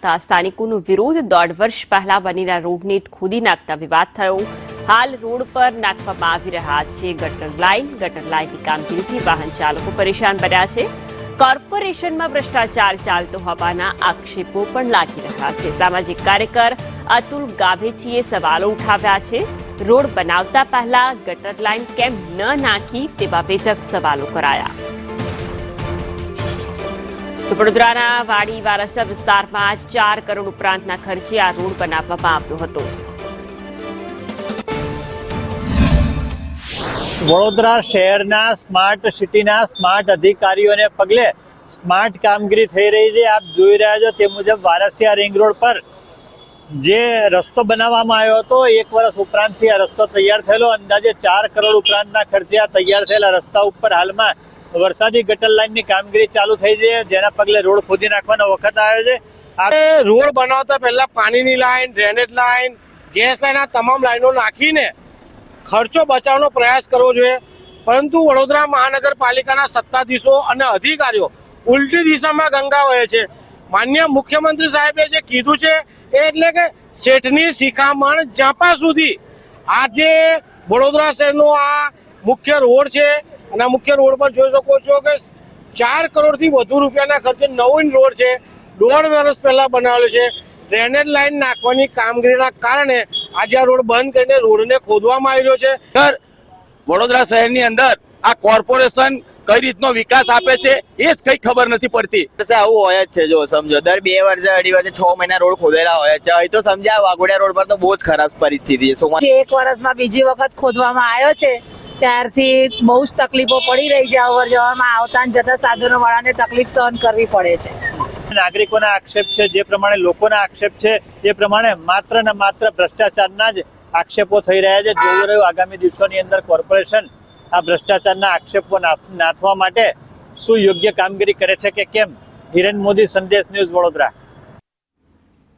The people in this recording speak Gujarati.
આવતા સ્થાનિકોનો વિરોધ 1.5 વર્ષ પહેલા બનેલા રોડને ખોદી નાખતા વિવાદ થયો। હાલ રોડ પર નાખવામાં આવી રહ્યા છે ગટર લાઇનની કામગીરીથી વાહન ચાલકો પરેશાન બન્યા છે। કોર્પોરેશનમાં ભ્રષ્ટાચાર ચાલતો હોવાના આક્ષેપો પણ લાગી રહ્યા છે। સામાજિક કાર્યકર અતુલ ગાભેચીએ સવાલો ઉઠાવ્યા છે। રોડ બનાવતા પહેલા ગટર લાઇન કેમ ન નાખી તેવા વેધક સવાલો કરાયા। વડોદરાના વાડી વારસા વિસ્તારમાં 4 કરોડ ઉપરાંતના ખર્ચે આ રોડ બનાવવામાં આવ્યો હતો। વડોદરા શહેરના સ્માર્ટ સિટીના સ્માર્ટ અધિકારીઓને પગલે સ્માર્ટ કામગીરી થઈ રહી છે। આપ જોઈ રહ્યા છો તે મુજબ વારસિયા રિંગ રોડ પર જે રસ્તો બનાવવામાં આવ્યો હતો 1 વર્ષ ઉપરાંતથી આ રસ્તો તૈયાર થયેલો। અંદાજે 4 કરોડ ઉપરાંતના ખર્ચે આ તૈયાર થયેલા રસ્તા ઉપર હાલમાં વરસાદી ગટર લાઇનની કામગીરી ચાલુ થઈ છે, જેના પગલે રોડ ખોદી નાખવાનો વખત આવ્યો છે। આ રોડ બનાવતા પહેલા પાણીની line, drainage line, gas line આ તમામ લાઈનો નાખીને ખર્ચો બચાવવાનો પ્રયાસ કરવો જોઈએ, પરંતુ વડોદરા મહાનગરપાલિકાના સત્તાધીશો અને અધિકારીઓ ઉલટી દિશામાં ગંગા વહે છે। માન્ય મુખ્યમંત્રી સાહેબે જે કીધું છે એટલે કે શેઠની શિખામણ ઝાંપા સુધી આજે વડોદરા શહેરનો આ મુખ્ય રોડ છે અને આ મુખ્ય રોડ પર જોઈ શકો છો કે 4 કરોડથી વધુ રૂપિયાના ખર્ચે નવીન રોડ છે, 1.5 વર્ષ પહેલા બનાવેલો છે। ડ્રેનેજ લાઈન નાખવાની કામગીરીના કારણે આજે આ રોડ બંધ કરીને રોડને ખોદવામાં આવી રહ્યો છે। વડોદરા શહેરની અંદર આ કોર્પોરેશન કઈ રીતનો વિકાસ આપે છે એ જ કઈ ખબર નથી પડતી। આવું હોય જ છે, જો સમજો દર 2 વર્ષે 2.5 વર્ષે 6 મહિના રોડ ખોદેલા હોય છે। અહીં તો સમજ્યા વાઘોડિયા રોડ પર તો બહુ જ ખરાબ પરિસ્થિતિ છે। 1 વર્ષમાં બીજી વખત ખોદવામાં આવ્યો છે ત્યારથી બહુ જ તકલીફો પડી રહી છે। અવર જવરમાં આવતા જતા સાધનો વાળાને તકલીફ સહન કરવી પડે છે। નાગરિકોના આક્ષેપ છે, જે પ્રમાણે લોકોના આક્ષેપ છે એ પ્રમાણે માત્ર ને માત્ર ભ્રષ્ટાચારના જ આક્ષેપો થઈ રહ્યા છે। જોવું રહ્યું આગામી દિવસોની અંદર કોર્પોરેશન આ ભ્રષ્ટાચારના આક્ષેપો નાથવા માટે શું યોગ્ય કામગીરી કરે છે કે કેમ। હિરેન મોદી, સંદેશ ન્યૂઝ, વડોદરા।